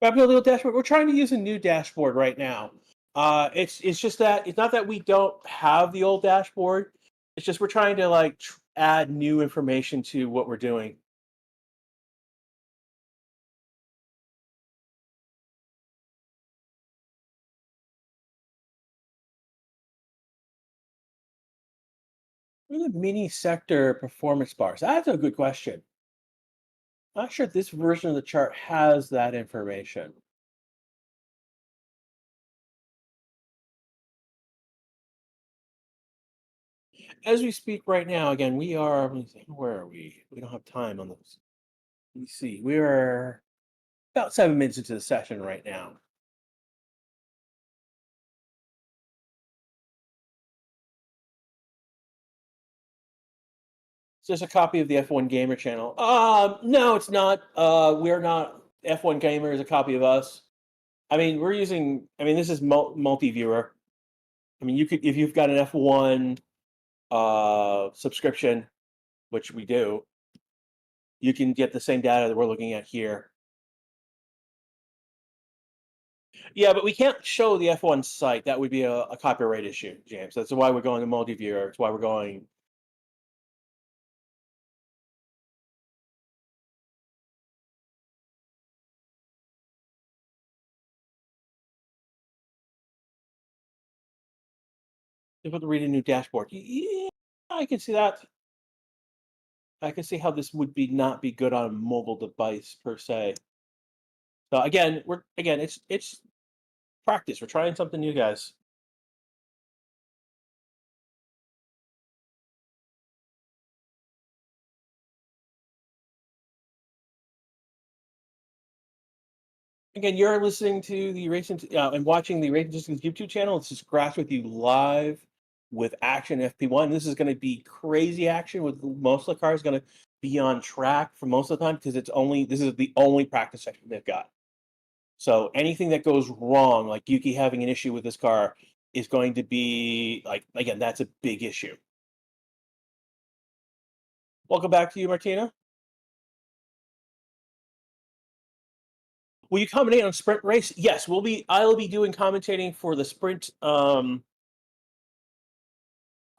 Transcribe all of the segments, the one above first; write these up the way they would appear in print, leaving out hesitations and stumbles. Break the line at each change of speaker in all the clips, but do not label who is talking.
Rapid little dashboard. We're trying to use a new dashboard right now. It's just that it's not that we don't have the old dashboard. It's just we're trying to like add new information to what we're doing. What are the mini sector performance bars? That's a good question. Not sure if this version of the chart has that information. As we speak right now, again, we are. Let me see, where are we? We don't have time on this. Let me see. We are about 7 minutes into the session right now. Is this a copy of the F1 Gamer channel? No, it's not. We're not. F1 Gamer is a copy of us. I mean, we're using. I mean, this is multi-viewer. I mean, you could if you've got an F1 subscription, which we do, you can get the same data that we're looking at here. Yeah, but we can't show the F1 site. That would be a copyright issue, James. That's why we're going to multi-viewer. It's why we're going. You have to read a new dashboard. Yeah, I can see that. I can see how this would be not be good on a mobile device per se. So again, it's practice. We're trying something new, guys. Again, you're listening to the Racing and watching the Racing Systems YouTube channel. It's just Grass with you live with Action FP1. This is going to be crazy action with most of the cars going to be on track for most of the time because this is the only practice section they've got. So anything that goes wrong, like Yuki having an issue with this car, is going to be like again, that's a big issue. Welcome back to you, Martina. Will you commentate on sprint race? Yes, I'll be doing commentating for the sprint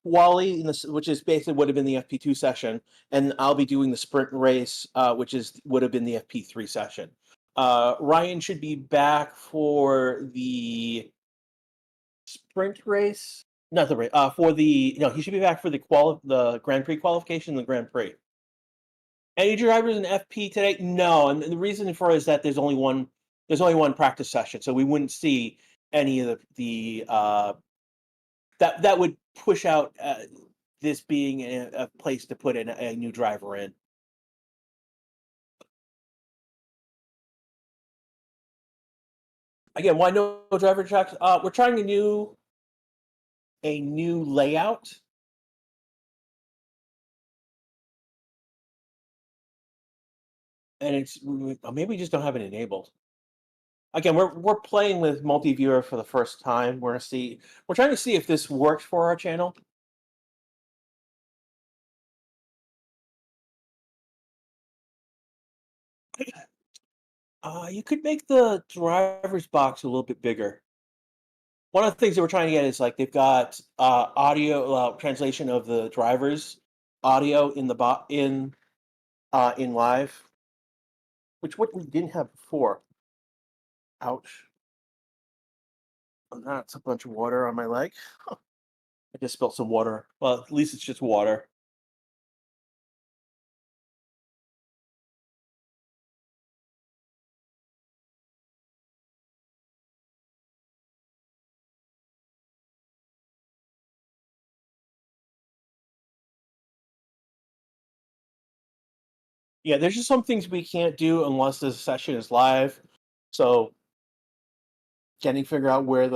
quali, which is basically would have been the FP2 session, and I'll be doing the sprint race, which would have been the FP3 session. Ryan should be back for the sprint race, not the race. For the no, he should be back for the Grand Prix qualification, and the Grand Prix. Any drivers in FP today? No, and the reason for it is that there's only one practice session, so we wouldn't see any of the that would push out this being a place to put in a new driver in. Again, why no driver tracks? We're trying a new layout. And maybe we just don't have it enabled. Again, we're playing with multi-viewer for the first time. We're trying to see if this works for our channel. You could make the driver's box a little bit bigger. One of the things that we're trying to get is like they've got audio translation of the driver's audio in the in live, which what we didn't have before. Ouch! That's a bunch of water on my leg. I just spilled some water. Well, at least it's just water. Yeah, there's just some things we can't do unless the session is live. So, getting figure out where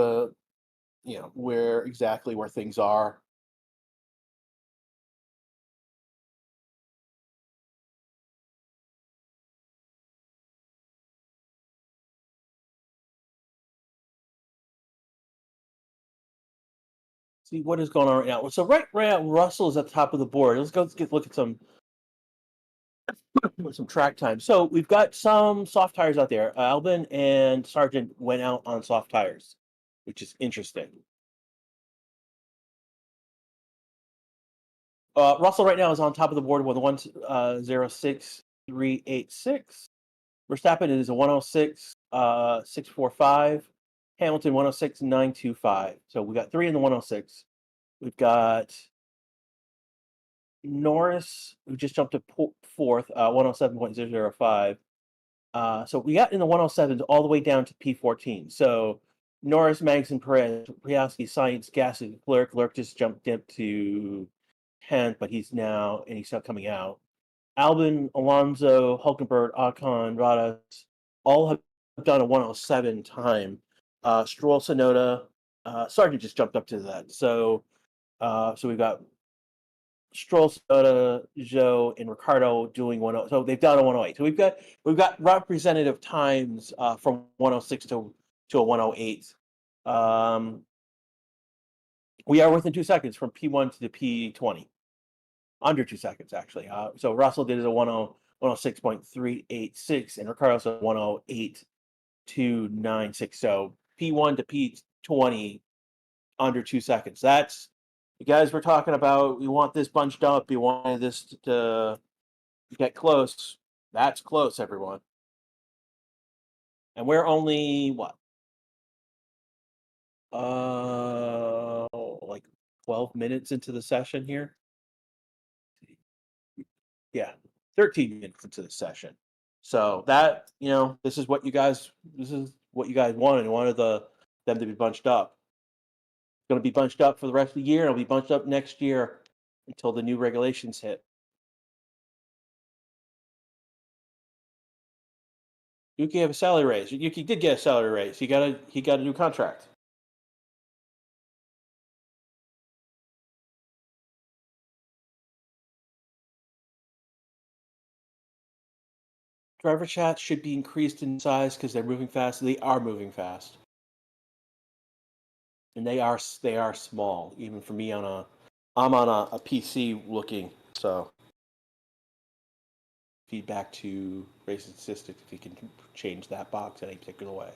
where exactly where things are. See what is going on right now. So right now, Russell is at the top of the board. Let's look at some some track time. So we've got some soft tires out there. Albon and Sargent went out on soft tires, which is interesting. Russell right now is on top of the board with a 1:06.386. Verstappen is a 1:06.645. Hamilton 1:06.925. So we got three in the 1:06. We've got Norris, who just jumped to fourth, 1:07.005. So we got in the 1:07s all the way down to P14. So Norris, Magnussen, Perez, Priowski, Sainz, Gasly, Leclerc. Leclerc just jumped up to 10th, but he's not coming out. Albon, Alonso, Hulkenberg, Ocon, Bottas, all have done a 1:07 time. Stroll, Sonoda, Sargent just jumped up to that. So we've got Stroll, Sonoda, Zhou, and Ricciardo doing 10. So they've done a 1:08. So we've got representative times from 1:06 to a 1:08. We are within 2 seconds from P1 to the P20. Under 2 seconds, actually. So Russell did it at 1:06.386, and Ricciardo's at 1:08.296. So P1 to P20 under 2 seconds. That's you guys were talking about. We want this bunched up. You wanted this to get close. That's close, everyone. And we're only what? Like 12 minutes into the session here. Yeah, 13 minutes into the session. So that this is what you guys wanted. You wanted them to be bunched up. It's going to be bunched up for the rest of the year. It'll be bunched up next year until the new regulations hit. Yuki have a salary raise. Yuki did get a salary raise. He got a new contract. Driver chats should be increased in size because they're moving fast. They are moving fast, and they are small. Even for me I'm on a PC looking. So feedback to race statistics if you can change that box in any particular way.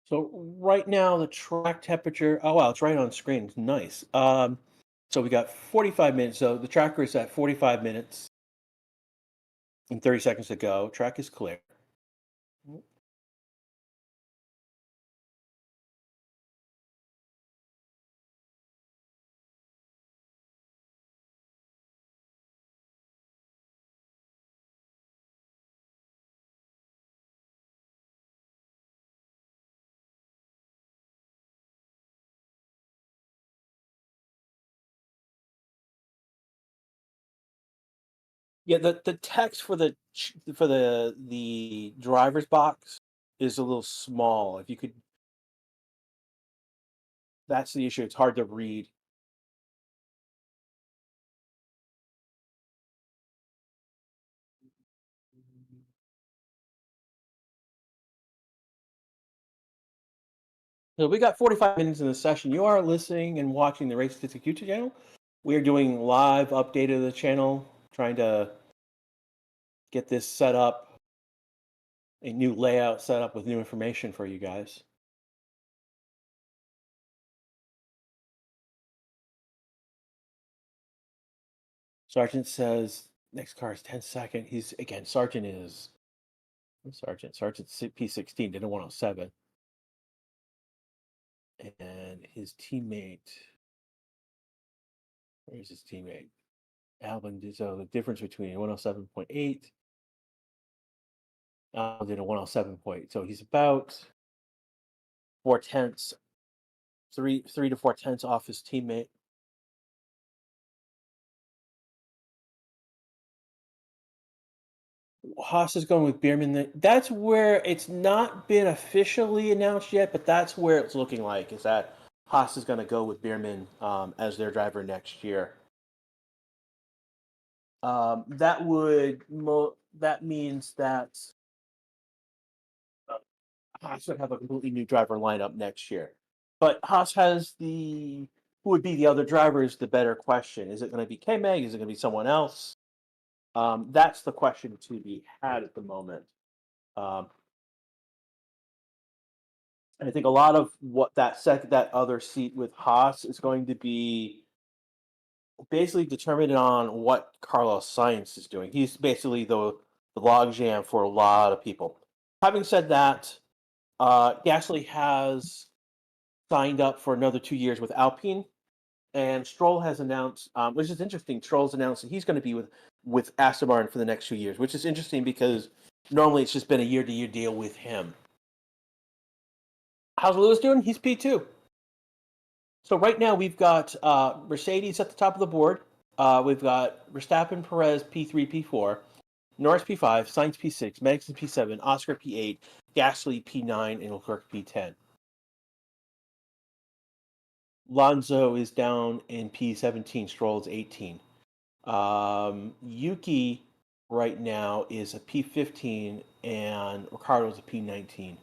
So right now the track temperature. Oh wow, it's right on screen. It's nice. So we got 45 minutes. So the tracker is at 45 minutes and 30 seconds to go. Track is clear. Yeah, the text for the driver's box is a little small. If you could, that's the issue. It's hard to read. So we got 45 minutes in the session. You are listening and watching the Race Statistics YouTube channel. We are doing live update of the channel, trying to get this set up, a new layout set up with new information for you guys. Sergeant says next car is 10 second. He's again, Sergeant P16 did a 1:07. And his teammate, where's his teammate? Albon did so the difference between 1:07.8. Albon did a 1:07 point. So he's about 4/10, 3 to 4/10 off his teammate. Haas is going with Bierman. That's where it's not been officially announced yet, but that's where it's looking like is that Haas is going to go with Bierman as their driver next year. That means that Haas would have a completely new driver lineup next year. But Haas has who would be the other driver is the better question. Is it going to be K-Mag? Is it going to be someone else? That's the question to be had at the moment. Um, and I think a lot of what that other seat with Haas is going to be basically determined on what Carlos Sainz is doing. He's basically the logjam for a lot of people. Having said that, Gasly has signed up for another 2 years with Alpine, and Stroll has announced, which is interesting. Stroll's announced that he's going to be with Aston Martin for the next 2 years, which is interesting because normally it's just been a year-to-year deal with him. How's Lewis doing? He's P2. So right now we've got Mercedes at the top of the board. We've got Verstappen, Perez, P3, P4, Norris P5, Sainz P6, Magnussen P7, Oscar P8, Gasly P9, and Leclerc P10. Lonzo is down in P17, Stroll is 18. Yuki right now is a P15, and Ricciardo's a P19.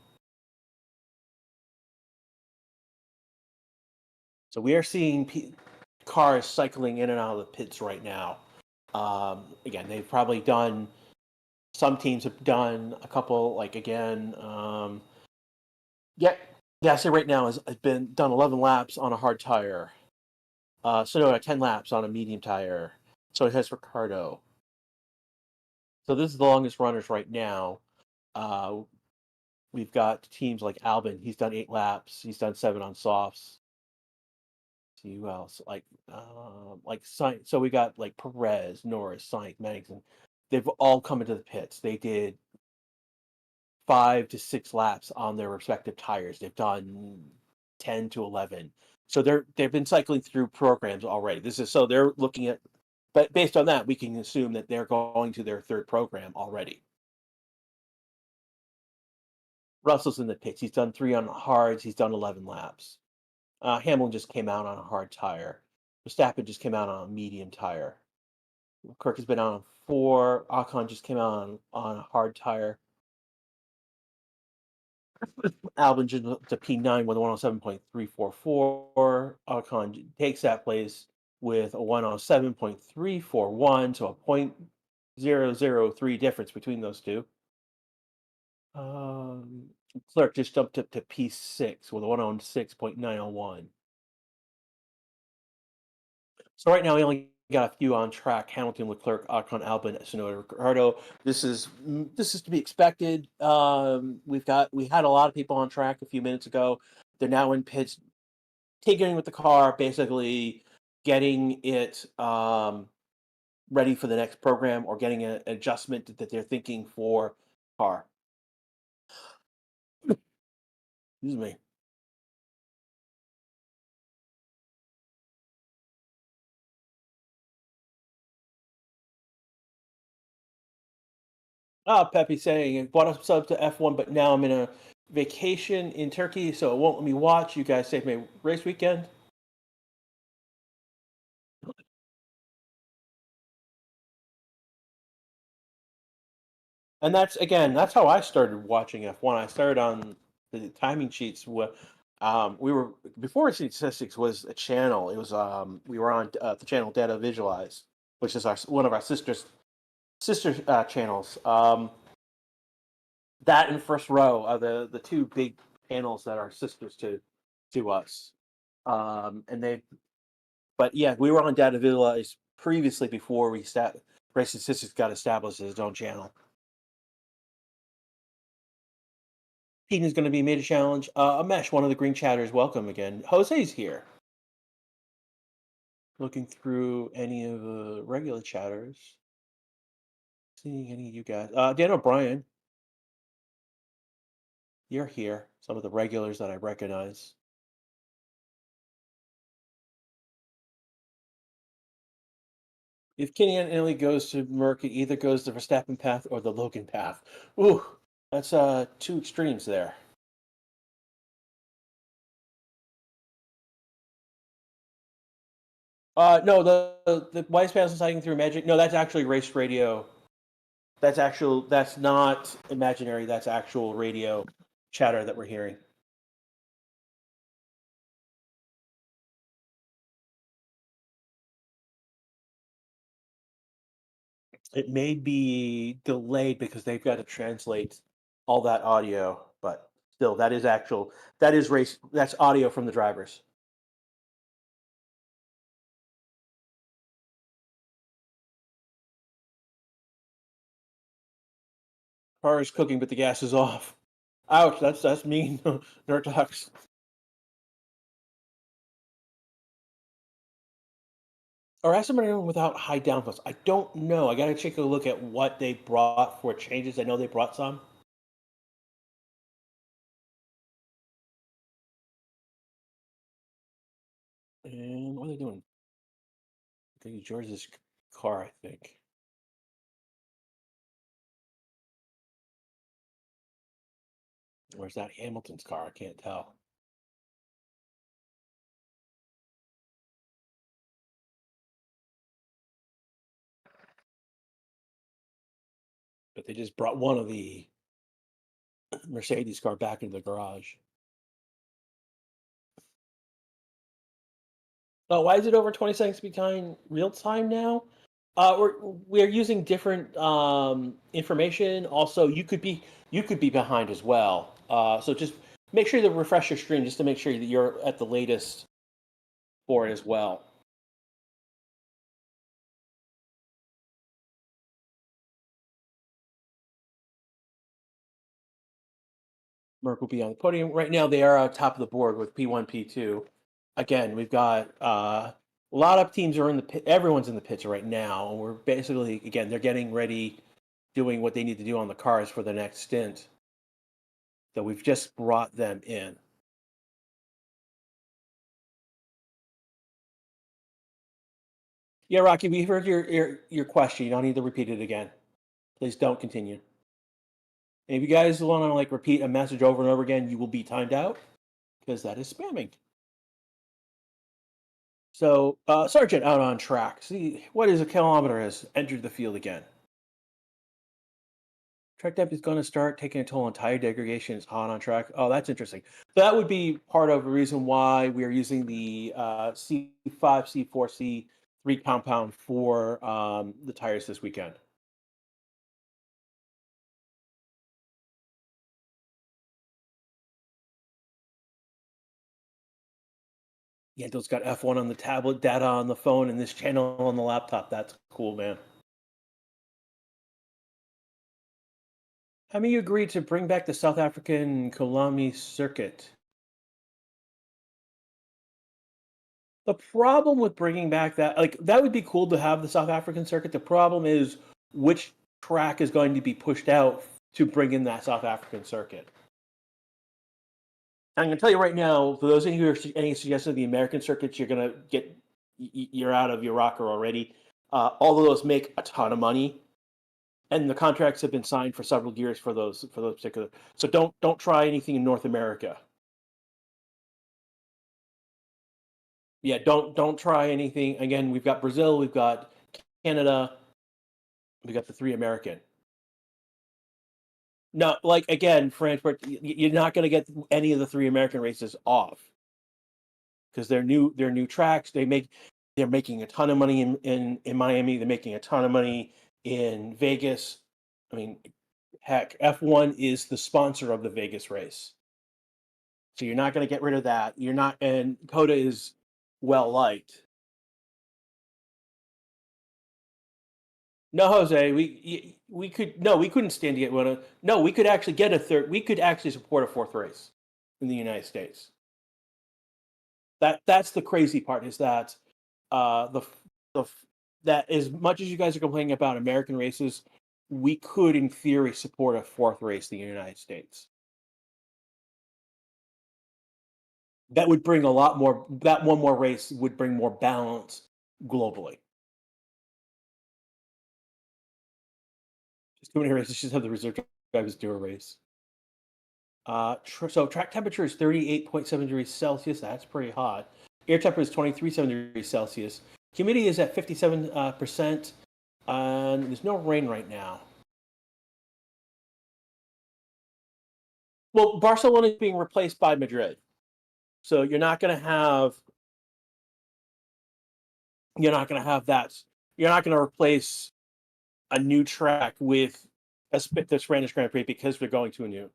So we are seeing cars cycling in and out of the pits right now. Again, they've probably done. Some teams have done a couple. Like again, Gasly right now has been done 11 laps on a hard tire. So 10 laps on a medium tire. So it has Ricciardo. So this is the longest runners right now. We've got teams like Albon. He's done 8 laps. He's done 7 on softs. See who else? Like Sainz. So we got like Perez, Norris, Sainz, Magnussen. They've all come into the pits. They did 5 to 6 laps on their respective tires. They've done 10 to 11. So they've been cycling through programs already. So they're looking at, but based on that, we can assume that they're going to their third program already. Russell's in the pits. He's done 3 on hards. He's done 11 laps. Hamilton just came out on a hard tire. Verstappen just came out on a medium tire. Kirk has been on 4. Ocon just came out on a hard tire. Albon to P9 with a 107.344. Ocon takes that place with a 107.341, so a 0.003 difference between those two. Clerk just jumped up to P6 with a 106.901. So right now we only got a few on track: Hamilton, Leclerc, Ocon, Albon, Tsunoda, Ricciardo. This is to be expected. We had a lot of people on track a few minutes ago. They're now in pits, tinkering with the car, basically getting it ready for the next program or getting an adjustment that they're thinking for car. Excuse me. Pepe saying, bought a sub to F1, but now I'm in a vacation in Turkey, so it won't let me watch. You guys saved my race weekend. And that's how I started watching F1. I started on the timing sheets. We were before Statistics was a channel. It was we were on the channel Data Visualize, which is one of our sister channels. That and First Row are the two big channels that are sisters to us. But yeah, we were on Data Visualize previously before Racing Statistics got established as its own channel. Keaton is going to be made a challenge. Amesh, one of the green chatters, welcome again. Jose's here. Looking through any of the regular chatters. Seeing any of you guys. Dan O'Brien. You're here. Some of the regulars that I recognize. If Kenny Italy goes to Merck, it either goes the Verstappen path or the Logan path. Ooh, that's 2 extremes there. No, the Wise Pass is cycling through Magic. No, that's actually race radio. That's not imaginary. That's actual radio. chatter that we're hearing. It may be delayed because they've got to translate all that audio, but still, that is race, that's audio from the drivers. Car is cooking, but the gas is off. Ouch, that's mean. Nurtox. Or ask somebody without high downforce. I don't know. I gotta take a look at what they brought for changes. I know they brought some. And what are they doing? I think George's car, I think. Or is that Hamilton's car? I can't tell. But they just brought one of the Mercedes car back into the garage. Oh, why is it over 20 seconds behind real time now? We're using different information. Also, you could be behind as well. So just make sure to refresh your screen just to make sure that you're at the latest for it as well. Merck will be on the podium right now. They are on top of the board with P1, P2. Again, we've got a lot of teams are in the pit. Everyone's in the pits right now, and we're basically again they're getting ready, doing what they need to do on the cars for the next stint. So we've just brought them in. Yeah, Rocky, we heard your question. You don't need to repeat it again. Please don't continue. And if you guys want to like repeat a message over and over again, you will be timed out because that is spamming. So, Sergeant out on track. See what is a kilometer has entered the field again. Track depth is going to start taking a toll on tire degradation. It's hot on track. Oh, that's interesting. So that would be part of the reason why we are using the C5, C4, C3 compound for the tires this weekend. Yeah, those got F1 on the tablet, data on the phone, and this channel on the laptop. That's cool, man. How many agreed to bring back the South African Kolami circuit? The problem with bringing back that, like, that would be cool to have the South African circuit. The problem is which track is going to be pushed out to bring in that South African circuit. I'm going to tell you right now, for those of you who are any suggestions of the American circuits, you're going to get, you're out of your rocker already. All of those make a ton of money, and the contracts have been signed for several years for those particular. So don't try anything in North America. Yeah, don't try anything. Again, we've got Brazil, we've got Canada, we got the three American. No, like again, France, but you're not going to get any of the three American races off because they're new tracks. They're making a ton of money in Miami. They're making a ton of money in Vegas. I mean, heck, F1 is the sponsor of the Vegas race, so you're not going to get rid of that. You're not, and Coda is well liked. No, Jose, we could no, we couldn't stand to get one. No, we could actually get a third. We could actually support a fourth race in the United States. That's the crazy part is that the that as much as you guys are complaining about American races, we could in theory support a fourth race in the United States. That would bring a lot more. That one more race would bring more balance globally. Just too many races. Just have the reserve drivers do a race. So track temperature is 38.7 degrees Celsius. That's pretty hot. Air temperature is 23.7 degrees Celsius. Humidity is at 57%. And there's no rain right now. Well, Barcelona is being replaced by Madrid, so you're not going to have that. You're not going to replace a new track with the Spanish Grand Prix because we're going to a new.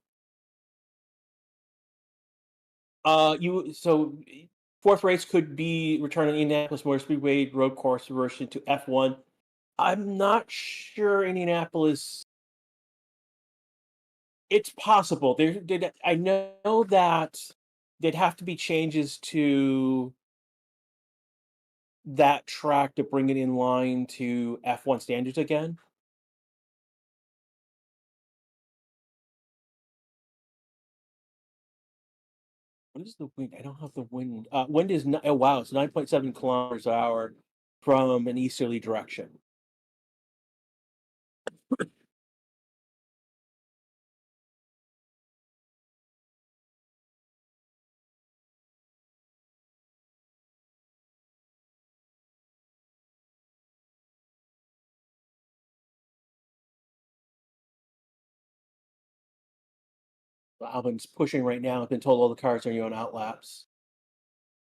You so fourth race could be return on Indianapolis Motor Speedway road course version to F1. I'm not sure Indianapolis. It's possible. I know that there'd have to be changes to that track to bring it in line to F1 standards again. What is the wind? I don't have the wind. Wind is oh wow, it's 9.7 kilometers an hour from an easterly direction. Albin's pushing right now. I've been told all the cars are on out laps.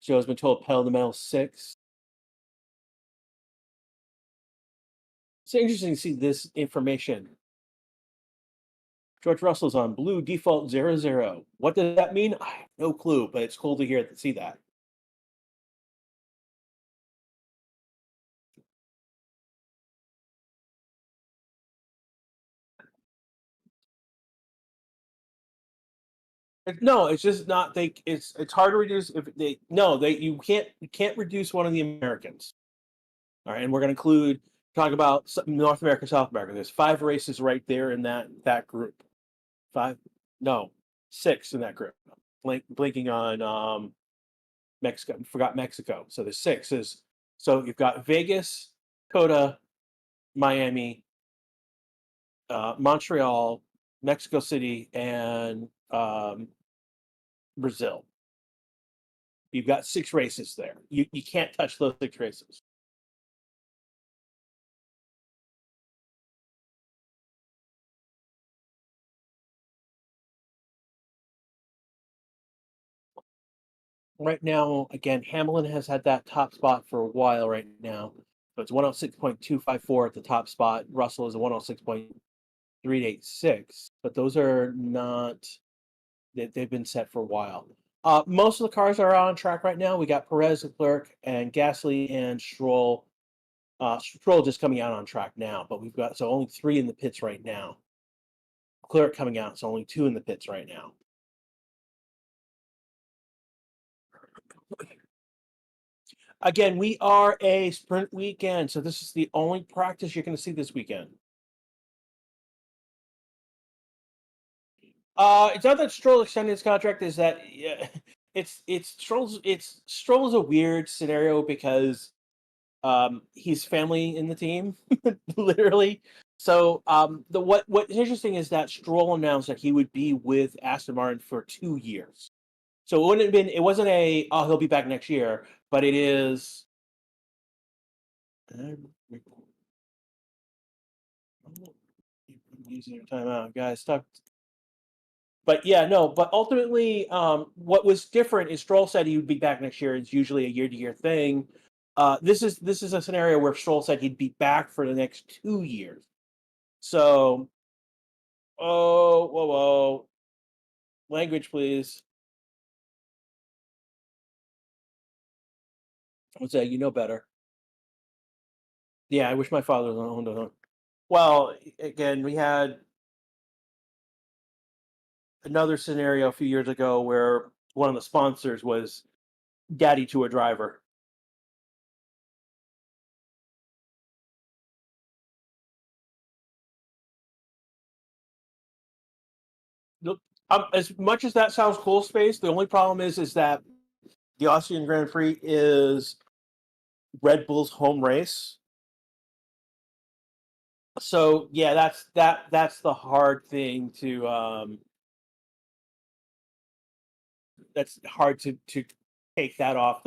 Joe's been told pedal to metal 6. It's interesting to see this information. George Russell's on blue default 00. What does that mean? I have no clue, but it's cool to see that. No, it's just not. It's hard to reduce if they. No, you can't reduce one of the Americans. All right, and we're going to talk about North America, South America. There's 5 races right there in that group. 5, no, 6 in that group. Blinking on Mexico. Forgot Mexico. So there's 6. So you've got Vegas, Coda, Miami, Montreal, Mexico City, and Brazil. You've got 6 races there. You can't touch those 6 races. Right now, again, Hamilton has had that top spot for a while right now. So it's 106.254 at the top spot. Russell is a 106.386. But those are not, they've been set for a while. Most of the cars are on track right now. We got Perez, Leclerc, and Gasly and Stroll. Stroll just coming out on track now, but we've got only 3 in the pits right now. Leclerc coming out, so only 2 in the pits right now. Again, we are a sprint weekend, so this is the only practice you're going to see this weekend. It's not that Stroll extended his contract. Is that it's Stroll is a weird scenario because he's family in the team, literally. So what's interesting is that Stroll announced that he would be with Aston Martin for 2 years. So it wasn't he'll be back next year, but it is. I'm using your timeout, guys. Stop. But yeah, no. But ultimately, what was different is Stroll said he would be back next year. It's usually a year-to-year thing. This is a scenario where Stroll said he'd be back for the next 2 years. So, whoa, language, please. What's that? You know better. Yeah, I wish my father was on home. Well, again, we had another scenario a few years ago where one of the sponsors was daddy to a driver. As much as that sounds cool, space. The only problem is that the Austrian Grand Prix is Red Bull's home race. So yeah, that's the hard thing to that's hard to take that off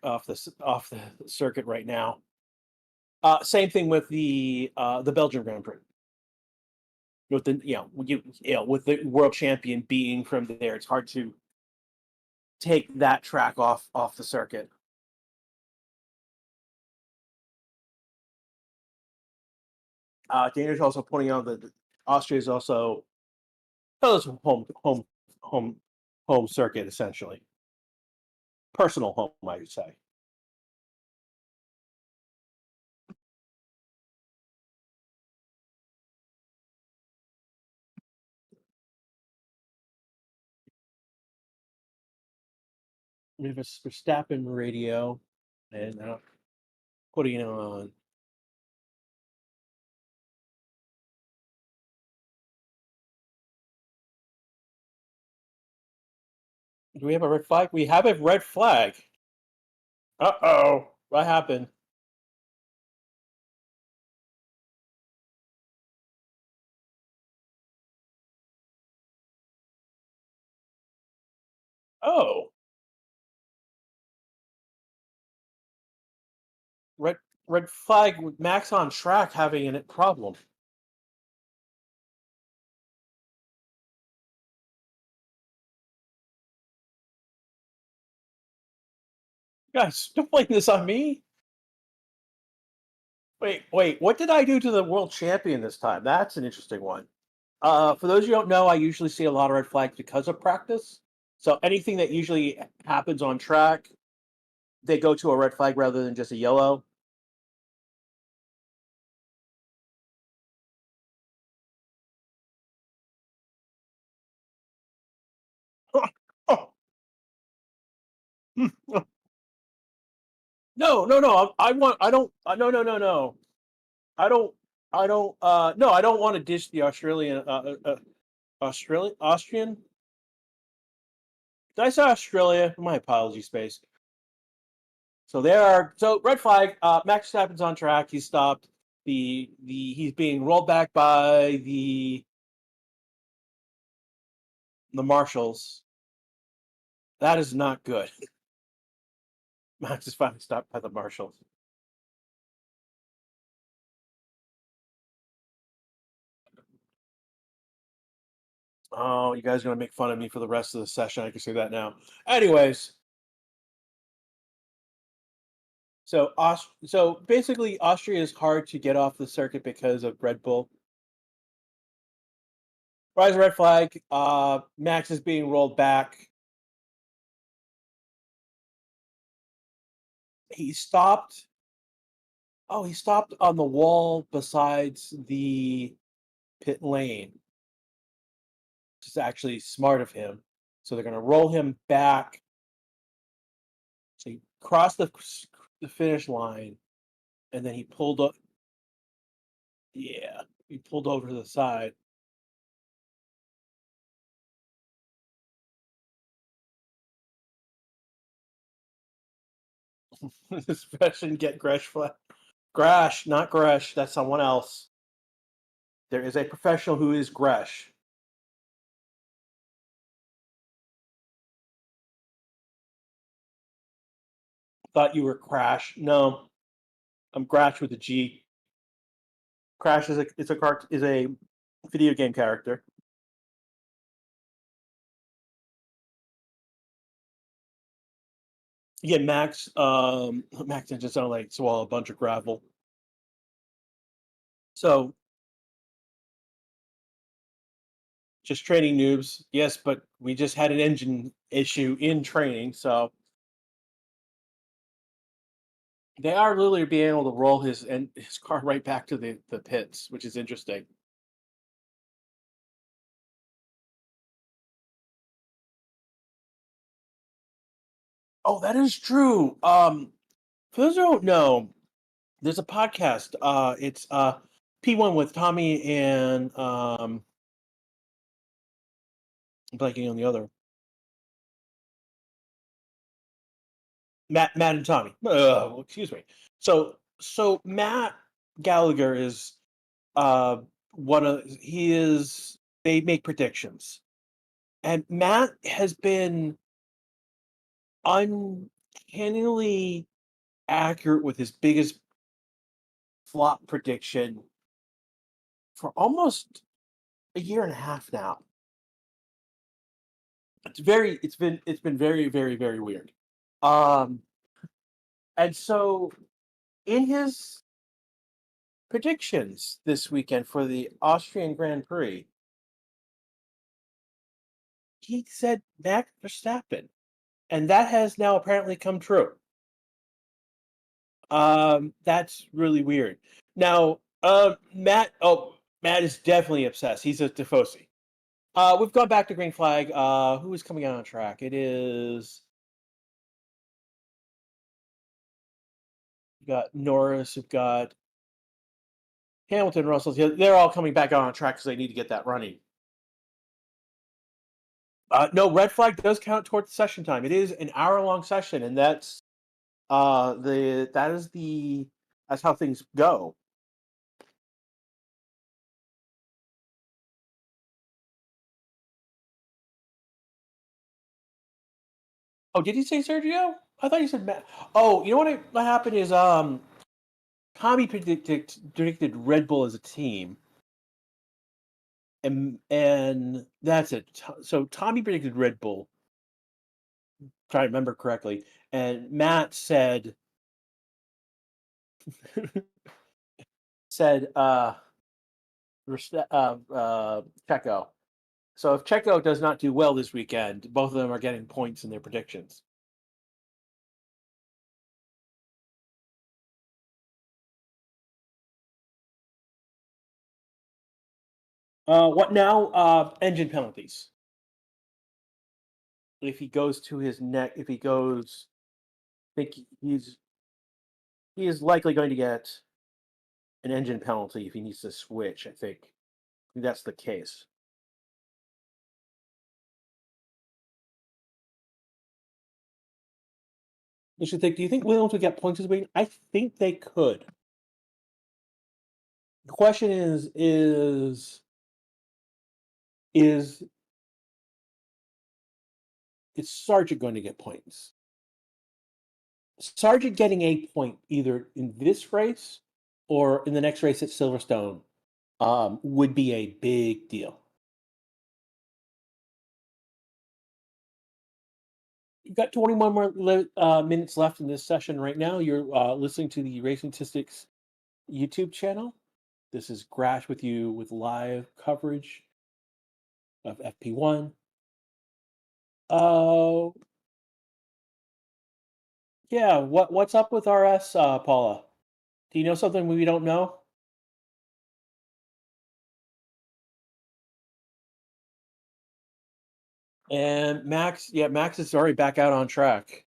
off the circuit right now. Same thing with the Belgian Grand Prix. with the with the world champion being from there, it's hard to take that track off the circuit. Dana's also pointing out that Austria is also home home circuit, essentially personal home, I would say. We have a Verstappen radio, and putting it on. Do we have a red flag? We have a red flag. Uh-oh. What happened? Oh, red red flag with Max on track having a problem. Guys, don't blame this on me. Wait, what did I do to the world champion this time? That's an interesting one. For those who don't know, I usually see a lot of red flags because of practice. So anything that usually happens on track, they go to a red flag rather than just a yellow. Oh, no. I don't. No. I don't. I don't. No, I don't want to dish the Australian. Austrian. Did I say Australia? My apologies, space. So there are red flag. Max Verstappen's on track. He's stopped. He's being rolled back by the marshals. That is not good. Max is finally stopped by the marshals. Oh, you guys are gonna make fun of me for the rest of the session. I can say that now. Anyways, so basically, Austria is hard to get off the circuit because of Red Bull. Rise red flag. Max is being rolled back. He stopped. Oh, he stopped on the wall besides the pit lane, which is actually smart of him. So they're going to roll him back. So he crossed the finish line, and then he pulled up. Yeah, he pulled over to the side. Especially get Gresh flag. Grash, not Gresh. That's someone else. There is a professional who is Gresh. Thought you were Crash. No, I'm Grash with a G. Crash is a video game character. Yeah, Max didn't just sound like swallow a bunch of gravel. So just training noobs, yes, but we just had an engine issue in training, so they are literally being able to roll his car right back to the pits, which is interesting. Oh, that is true. For those who don't know, there's a podcast. It's P1 with Tommy and I'm blanking on the other Matt and Tommy. Excuse me. So Matt Gallagher is one of he is they make predictions, and Matt has been uncannily accurate with his biggest flop prediction for almost a year and a half now. It's been very, very, very weird. Um, and so in his predictions this weekend for the Austrian Grand Prix, he said Max Verstappen, and that has now apparently come true. That's really weird. Now, Matt is definitely obsessed. He's a Tifosi. We've gone back to green flag. Who is coming out on track? It is we've got Norris. We've got Hamilton, Russell. They're all coming back out on track because they need to get that running. No, red flag does count towards session time. It is an hour-long session, and that's that's how things go. Oh, did he say Sergio? I thought he said Matt. Oh, you know what happened is Tommy predicted Red Bull as a team, and that's it. So Tommy predicted Red Bull. Try to remember correctly, and Matt said said Checo. So if Checo does not do well this weekend, both of them are getting points in their predictions. What now? Engine penalties. If he goes to his neck, if he goes, I think he is likely going to get an engine penalty if he needs to switch. I think that's the case. You should think. Do you think Williams would get points this week? I think they could. The question is Sargent going to get points? Sargent getting a point either in this race or in the next race at Silverstone would be a big deal. You've got 21 more minutes left in this session right now. You're listening to the Racing Statistics YouTube channel. This is Grash with you with live coverage of FP1. Uh, yeah. What's up with RS, Paula? Do you know something we don't know? And Max, yeah, Max is already back out on track,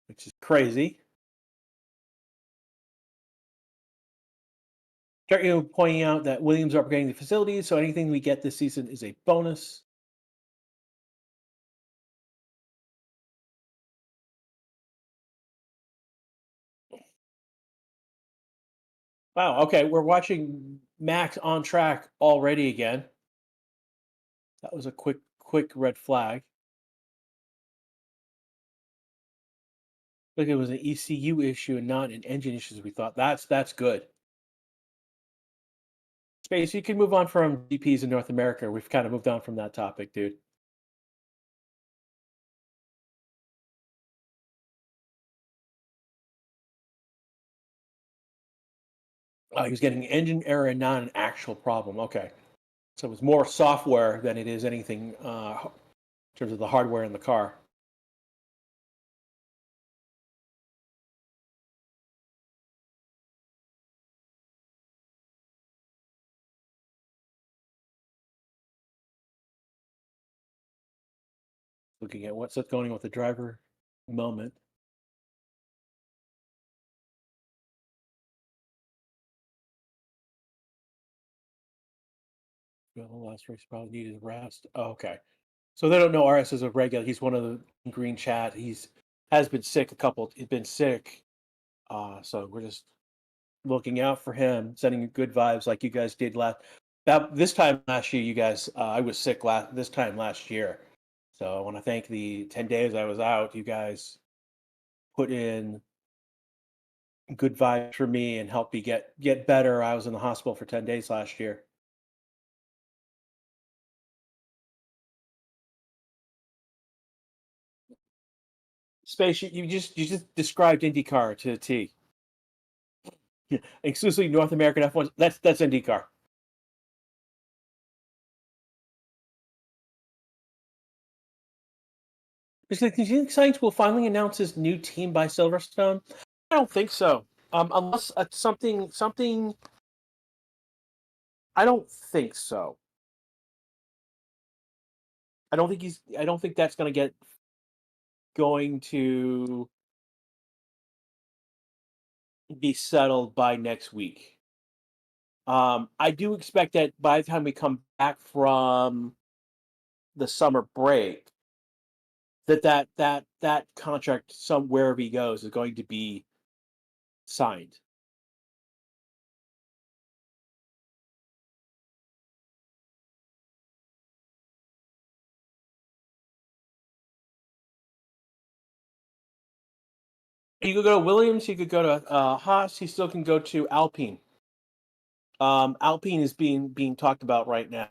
which is crazy. Start pointing out that Williams are upgrading the facilities, so anything we get this season is a bonus. Wow. Okay, we're watching Max on track already again. That was a quick red flag. Like it was an ECU issue and not an engine issue. As we thought that's good. Space, you can move on from GPs in North America. We've kind of moved on from that topic, dude. He was getting an engine error and not an actual problem. Okay, so it was more software than it is anything in terms of the hardware in the car. Looking at what's going on with the driver moment. Well, the last race probably needed rest. Oh, okay. So they don't know RS is a regular. He's one of the green chat. He's has been sick a couple. He's been sick. So we're just looking out for him, sending good vibes like you guys did this time last year. You guys, I was sick this time last year. So I want to thank the 10 days I was out. You guys put in good vibes for me and helped me get better. I was in the hospital for 10 days last year. Space, you just described IndyCar to the T. Yeah, exclusively North American F1. That's IndyCar. Do you think Science will finally announce his new team by Silverstone? I don't think so. Unless something. I don't think so. I don't think he's. I don't think that's going to be settled by next week. I do expect that by the time we come back from the summer break, that contract, wherever he goes, is going to be signed. You could go to Williams. You could go to Haas. He still can go to Alpine. Alpine is being talked about right now.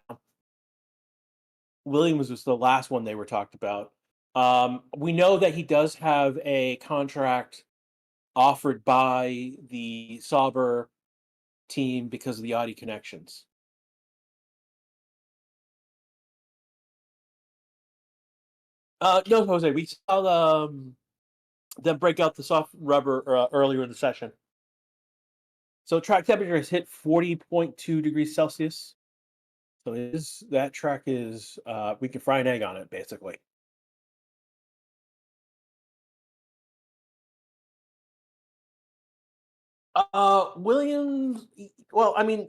Williams was the last one they were talked about. We know that he does have a contract offered by the Sauber team because of the Audi connections. No, Jose, we saw them break out the soft rubber earlier in the session. So track temperature has hit 40.2 degrees Celsius. So that track is we can fry an egg on it, basically. Williams. Well, I mean,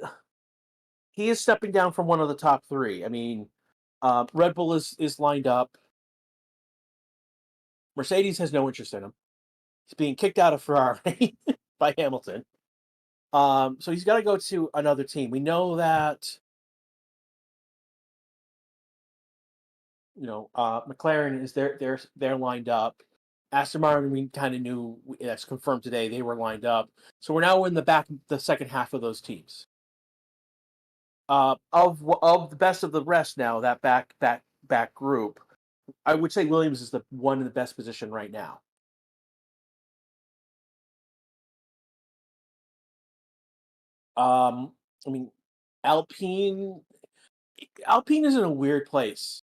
he is stepping down from one of the top three. I mean, Red Bull is lined up. Mercedes has no interest in him. He's being kicked out of Ferrari by Hamilton. So he's got to go to another team. We know that McLaren is they're lined up. Aston Martin, we kind of knew that's confirmed today. They were lined up. So we're now in the second half of those teams. Of the best of the rest now, that back group, I would say Williams is the one in the best position right now. I mean, Alpine is in a weird place.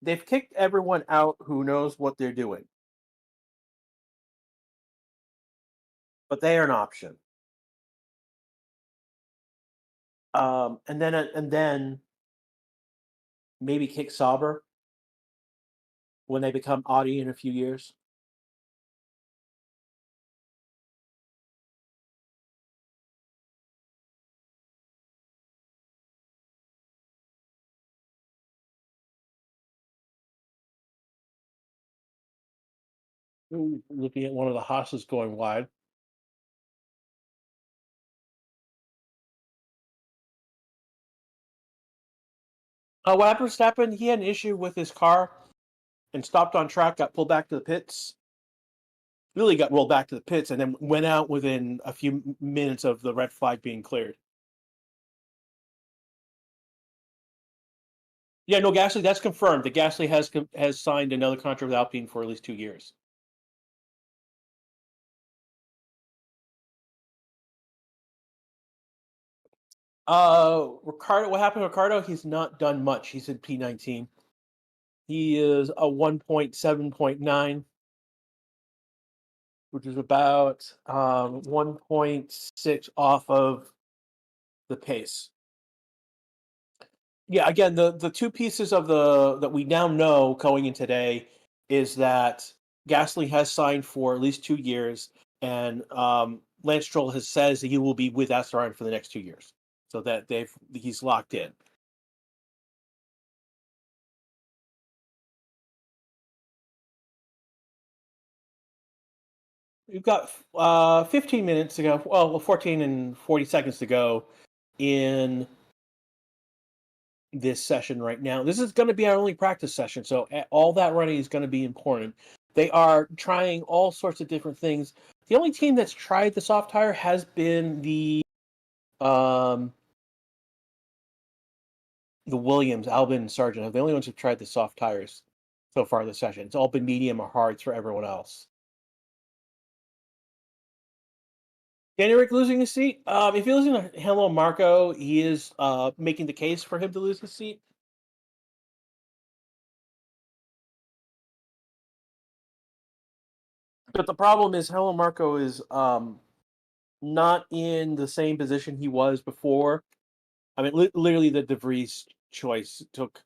They've kicked everyone out who knows what they're doing, but they are an option. And then maybe kick Sauber when they become Audi in a few years. Ooh, looking at one of the Haas's going wide. What happened to Verstappen? He had an issue with his car and stopped on track, got pulled back to the pits. Really got rolled back to the pits and then went out within a few minutes of the red flag being cleared. Yeah, no, Gasly, that's confirmed. The Gasly has signed another contract with Alpine for at least 2 years. Ricciardo, what happened to Ricciardo? He's not done much. He's in P19. He is a 1.7.9, which is about 1.6 off of the pace. Yeah, again, the two pieces of that we now know going in today is that Gasly has signed for at least 2 years, and Lance Stroll has says that he will be with Aston for the next 2 years, so that he's locked in. We've got 15 minutes to go. Well, 14 and 40 seconds to go in this session right now. This is going to be our only practice session, so all that running is going to be important. They are trying all sorts of different things. The only team that's tried the soft tire has been the Williams, Albon and Sargent. They're the only ones who've tried the soft tires. so far this session. It's all been medium or hards for everyone else. Danny losing his seat. If you're losing to Hello Marco, he is making the case for him to lose his seat. But the problem is Hello Marco is not in the same position he was before. I mean, literally, the DeVries choice took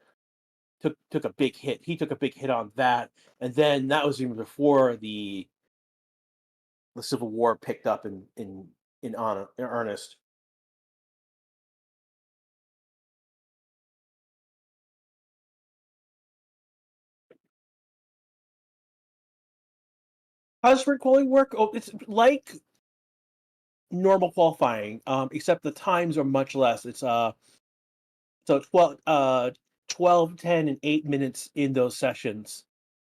a big hit. He took a big hit on that, and then that was even before the Civil War picked up in earnest. How does sprint quality work? Oh, it's like normal qualifying, except the times are much less. It's so 12, 10, and 8 minutes in those sessions.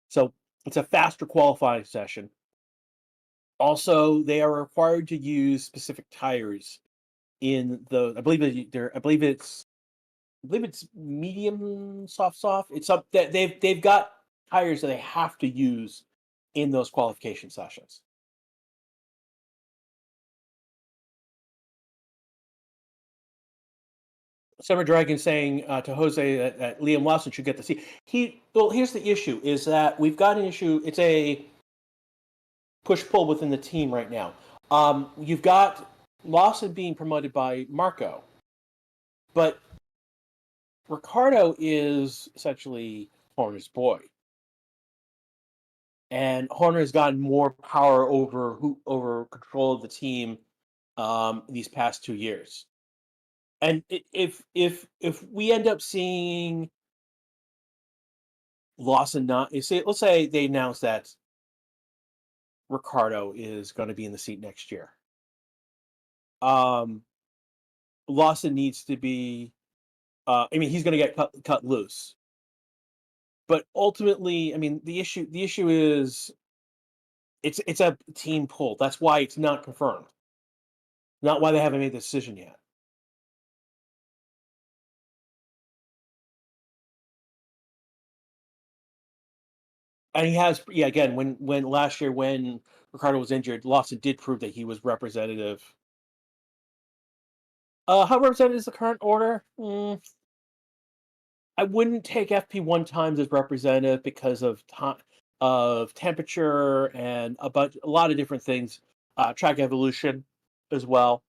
So it's a faster qualifying session. Also, they are required to use specific tires in the. I believe it's medium soft. It's up that they've got tires that they have to use in those qualification sessions. Summer Dragon saying to Jose that Liam Lawson should get the seat. Well, here's the issue: is that we've got an issue. It's a push pull within the team right now. You've got Lawson being promoted by Marco, but Ricciardo is essentially Horner's boy, and Horner has gotten more power over control of the team these past 2 years. And if we end up seeing Lawson not let's say they announce that Ricciardo is going to be in the seat next year. Um, Lawson needs to be. I mean, he's going to get cut loose. But ultimately, I mean, the issue is it's a team pull. That's why it's not confirmed. Not why they haven't made the decision yet. And he has, yeah. Again, when last year when Ricardo was injured, Lawson did prove that he was representative. How representative is the current order? I wouldn't take FP1 times as representative because of time, of temperature, and a lot of different things. Track evolution as well.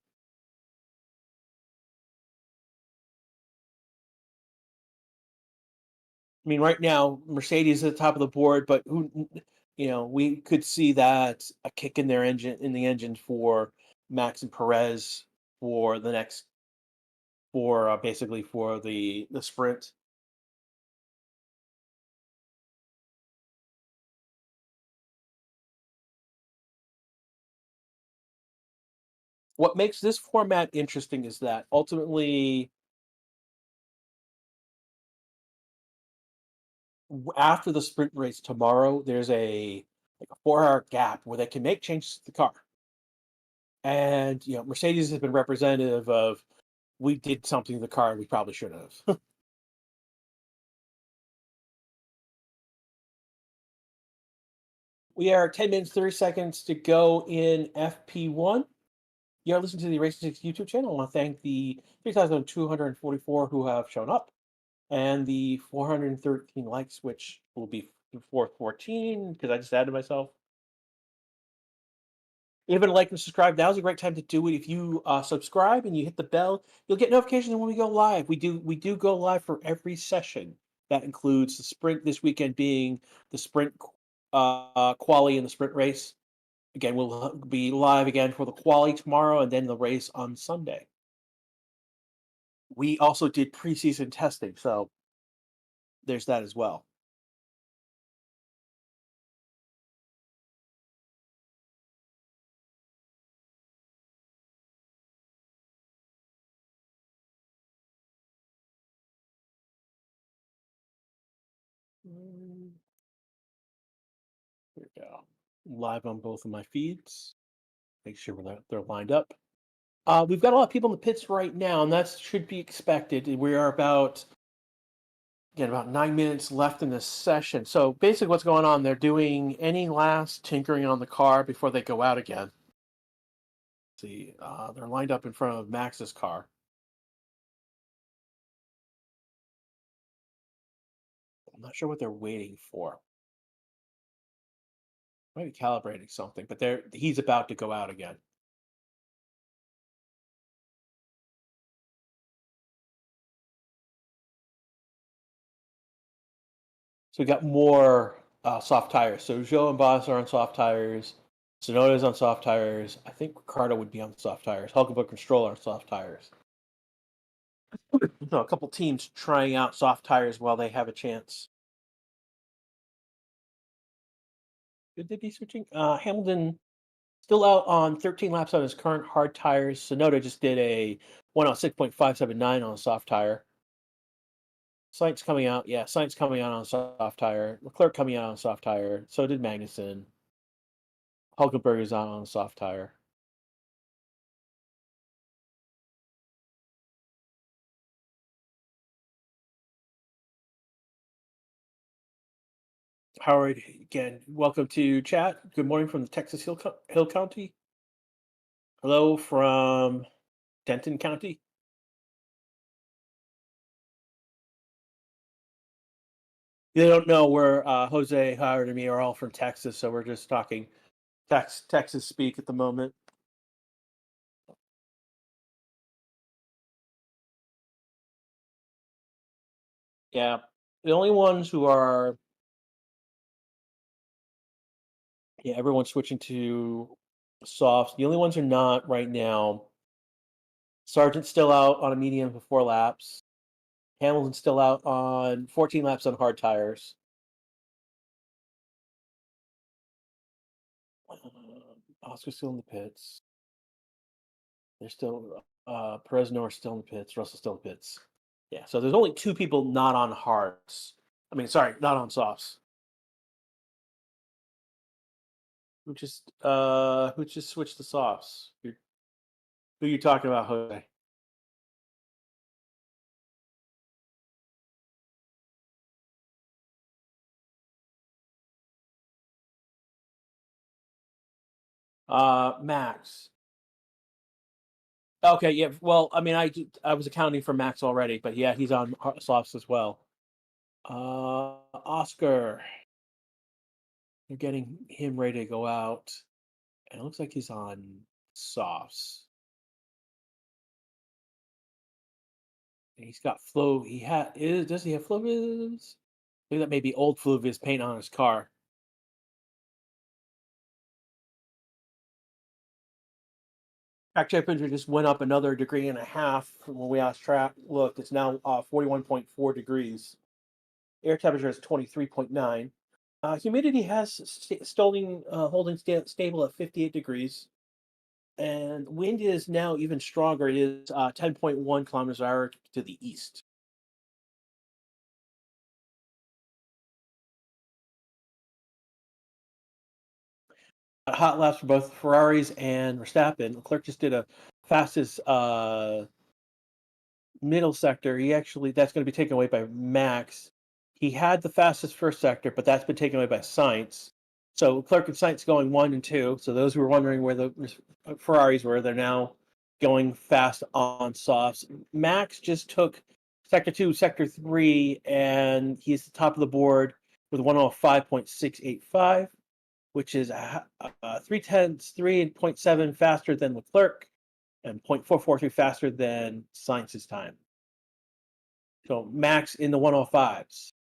I mean, right now Mercedes is at the top of the board, but we could see that a kick in their engine for Max and Perez for the next for basically for the sprint. What makes this format interesting is that ultimately after the sprint race tomorrow, there's a 4 hour gap where they can make changes to the car. And Mercedes has been representative of we did something to the car we probably should have. We are 10 minutes 30 seconds to go in FP1. You're listening to the Racing Six YouTube channel. I want to thank the 3,244 who have shown up and the 413 likes, which will be 414 because I just added myself. Even like and subscribe, now's a great time to do it. If you subscribe and you hit the bell, you'll get notifications when we go live. We do go live for every session. That includes the sprint this weekend being the sprint quali and the sprint race. Again, we'll be live again for the quali tomorrow and then the race on Sunday. We also did preseason testing, so there's that as well. Here we go. Live on both of my feeds. Make sure they're lined up. We've got a lot of people in the pits right now, and that should be expected. We are about Again, about 9 minutes left in this session. So basically what's going on, they're doing any last tinkering on the car before they go out again. See, they're lined up in front of Max's car. I'm not sure what they're waiting for. Maybe calibrating something, but he's about to go out again. So we got more soft tires. So Joe and Boss are on soft tires. Sonoda's on soft tires. I think Ricciardo would be on soft tires. Hulkenberg and Stroll are on soft tires. So a couple teams trying out soft tires while they have a chance. Could they be switching? Hamilton still out on 13 laps on his current hard tires. Sonoda just did a 106.579 on a soft tire. Sainz coming out. Yeah, Sainz coming out on a soft tire. Leclerc coming out on a soft tire. So did Magnussen. Hulkenberg is out on a soft tire. Howard, again, welcome to chat. Good morning from the Texas Hill County. Hello from Denton County. They don't know where Jose, Howard, and me are all from Texas, so we're just talking Texas speak at the moment. Yeah, the only ones who are, yeah, everyone's switching to softs. The only ones who are not right now. Sargent's still out on a medium for 4 laps. Hamilton's still out on 14 laps on hard tires. Oscar's still in the pits. They're still Perez and Norris still in the pits. Russell's still in the pits. Yeah, so there's only 2 people not on hards. I mean, sorry, not on softs. Who just switched to softs? Who you talking about, Jose? Max. Okay, yeah. Well, I mean, I was accounting for Max already, but yeah, he's on softs as well. Oscar. They're getting him ready to go out, and it looks like he's on softs. And he's got flow. Does he have Floviz? Maybe that may be old Floviz paint on his car. Track temperature just went up another degree and a half from when we last looked. It's now 41.4 degrees. Air temperature is 23.9. Humidity has holding stable at 58 degrees. And wind is now even stronger. It is 10.1 kilometers per hour to the east. Hot laps for both Ferraris and Verstappen. Leclerc just did a fastest middle sector. That's going to be taken away by Max. He had the fastest first sector, but that's been taken away by Sainz. So Leclerc and Sainz going 1 and 2. So those who were wondering where the Ferraris were, they're now going fast on softs. Max just took sector 2, sector 3, and he's the top of the board with 105.685, which is 3.7 faster than Leclerc and 0.443 faster than Sainz's time. So Max in the 105s.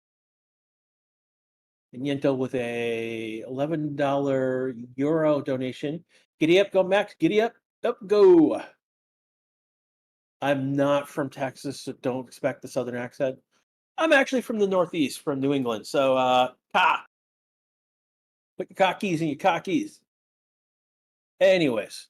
And Yento with a $11 euro donation. Giddy up, go Max, giddy up, go. I'm not from Texas, so don't expect the southern accent. I'm actually from the Northeast, from New England. So, put your cockies in your cockies. Anyways.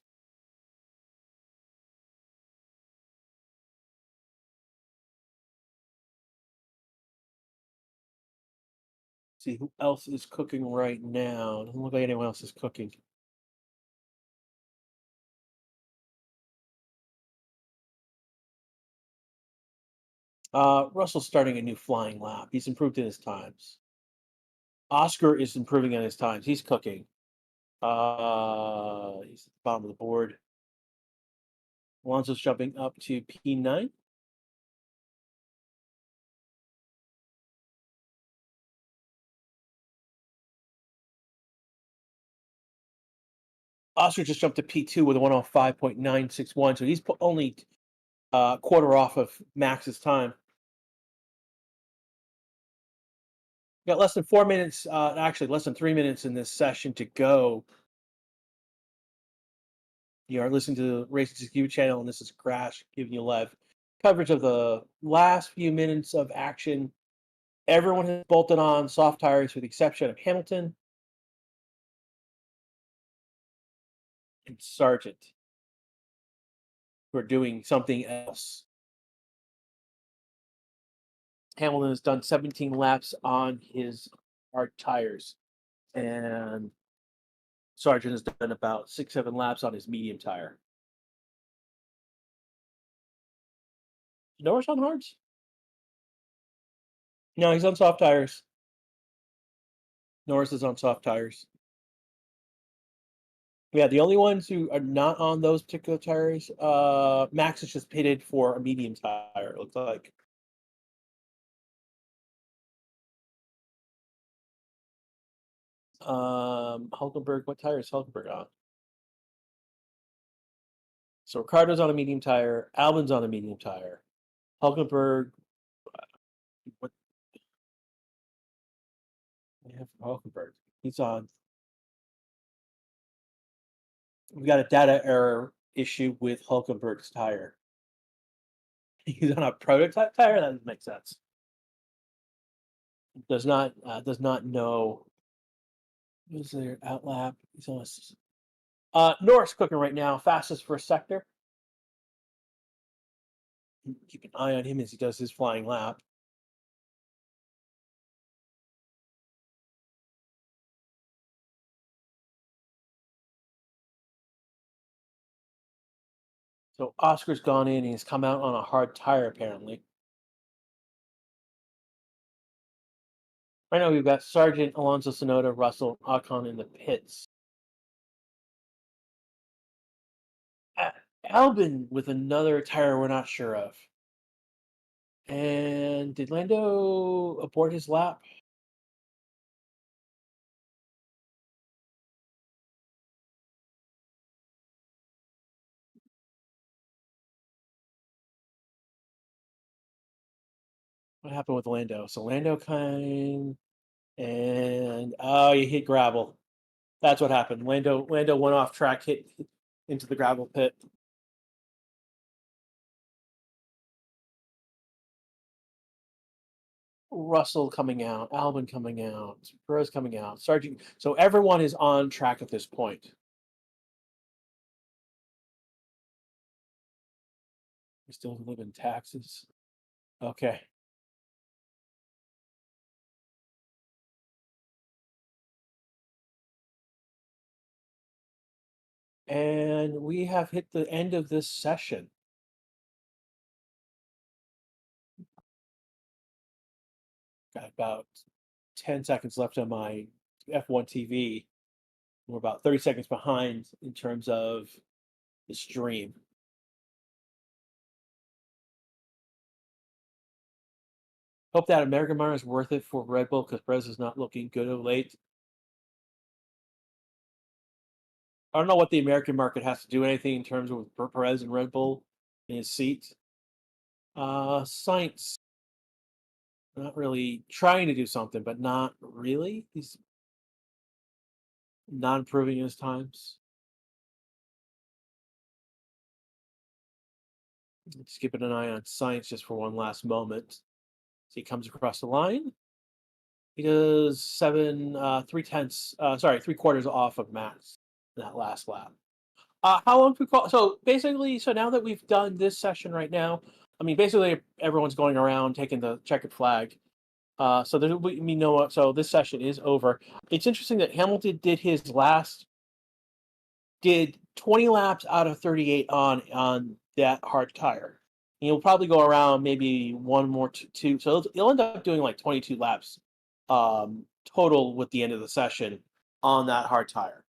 See who else is cooking right now. Doesn't look like anyone else is cooking. Russell's starting a new flying lap. He's improved in his times. Oscar is improving in his times. He's cooking. He's at the bottom of the board. Alonso's jumping up to P9. Oscar just jumped to P2 with a 105.961, so he's only quarter off of Max's time. Got less than 4 minutes, actually less than 3 minutes in this session to go. You are listening to the Racing Execute channel, and this is Crash giving you live coverage of the last few minutes of action. Everyone has bolted on soft tires with the exception of Hamilton and Sargent, who are doing something else. Hamilton has done 17 laps on his hard tires, and Sargent has done about 6-7 laps on his medium tire. Norris on hards? No, he's on soft tires. Norris is on soft tires. Yeah, the only ones who are not on those particular tires, Max is just pitted for a medium tire, it looks like. Hulkenberg, what tire is Hulkenberg on? So Ricciardo's on a medium tire, Albon's on a medium tire. Hulkenberg, what do we have for Hulkenberg? He's on. We got a data error issue with Hulkenberg's tire. He's on a prototype tire? That doesn't make sense. Does not know. Who's there? Outlap. He's on Norris cooking right now, fastest first sector. Keep an eye on him as he does his flying lap. So Oscar's gone in and he's come out on a hard tire, apparently. Right now we've got Sargent, Alonso, Tsunoda, Russell, Ocon in the pits. Albon with another tire we're not sure of. And did Lando abort his lap? What happened with Lando? So Lando came and he hit gravel. That's what happened. Lando went off track, hit into the gravel pit. Russell coming out, Albon coming out, Perez coming out, Sargent. So everyone is on track at this point. We still live in taxes. Okay. And we have hit the end of this session. Got about 10 seconds left on my F1 TV. We're about 30 seconds behind in terms of the stream. Hope that American Mile is worth it for Red Bull because Perez is not looking good of late. I don't know what the American market has to do anything in terms of Perez and Red Bull in his seat. Sainz, not really trying to do something, but not really. He's not improving in his times. Just keeping an eye on Sainz just for one last moment. So he comes across the line. He does 3 quarters off of Max in that last lap. How long we call? So basically, now that we've done this session right now, I mean, basically everyone's going around taking the checkered flag. So there we know. So this session is over. It's interesting that Hamilton did 20 laps out of 38 on that hard tire. He'll probably go around maybe one more two. So he'll end up doing like 22 laps total with the end of the session on that hard tire,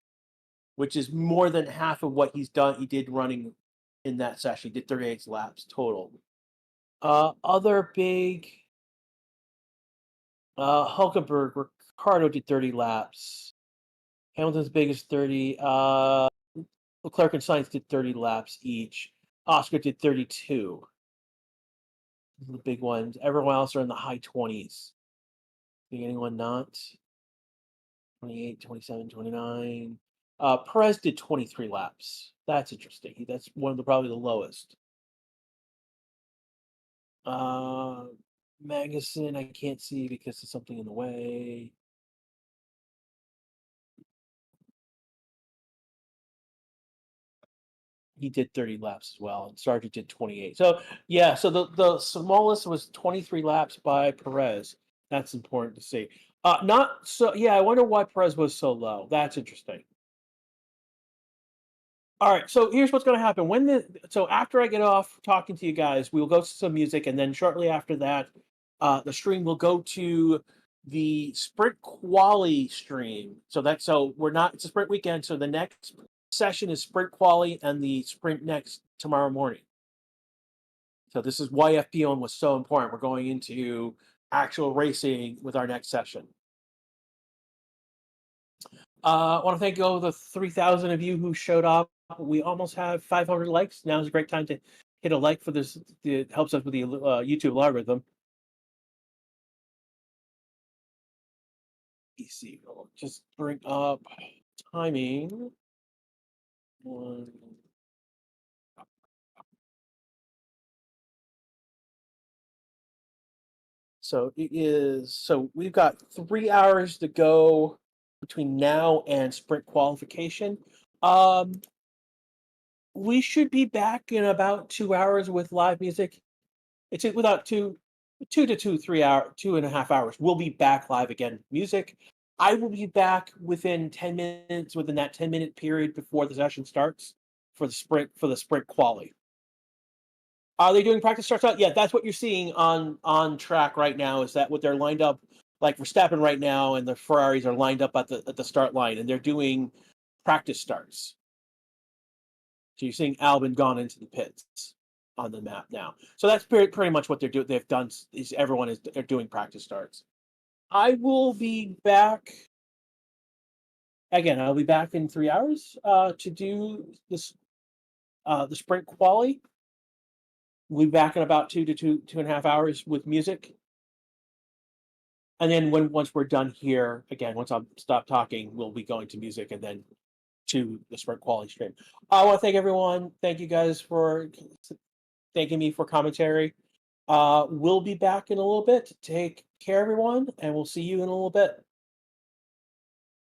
which is more than half of what he did running in that session. He did 38 laps total. Other big Hulkenberg, Ricciardo did 30 laps. Hamilton's biggest 30. Leclerc and Sainz did 30 laps each. Oscar did 32. The big ones. Everyone else are in the high 20s. Think anyone not? 28, 27, 29. Perez did 23 laps. That's interesting. That's one of probably the lowest. Magnussen, I can't see because there's something in the way. He did 30 laps as well, and Sargent did 28. So yeah, so the smallest was 23 laps by Perez. That's important to see. Not so. Yeah, I wonder why Perez was so low. That's interesting. All right, so here's what's going to happen. So after I get off talking to you guys, we'll go to some music, and then shortly after that, the stream will go to the sprint quali stream. So we're not. It's a sprint weekend, so the next session is sprint quali, and the sprint next tomorrow morning. So this is why FP1 was so important. We're going into actual racing with our next session. I want to thank all the 3,000 of you who showed up. We almost have 500 likes. Now is a great time to hit a like for this. It helps us with the YouTube algorithm. PC. We'll just bring up timing. So it is. So we've got 3 hours to go between now and sprint qualification. We should be back in about 2 hours with live music. It's without 2.5 hours. We'll be back live again. Music. I will be back within 10 minutes, within that 10-minute period before the session starts for the sprint quali. Are they doing practice starts out? Yeah, that's what you're seeing on track right now. Is that what they're lined up? Like Verstappen right now, and the Ferraris are lined up at the start line, and they're doing practice starts. So you're seeing Albon gone into the pits on the map now. So that's pretty much what they've done. Is everyone they're doing practice starts. I will be back. Again, I'll be back in 3 hours to do this the sprint quali. We'll be back in about 2.5 hours with music. And then once we're done here, again, once I stop talking, we'll be going to music and then to the sprint quality stream. I want to thank everyone. Thank you guys for thanking me for commentary. We'll be back in a little bit. Take care, everyone, and we'll see you in a little bit.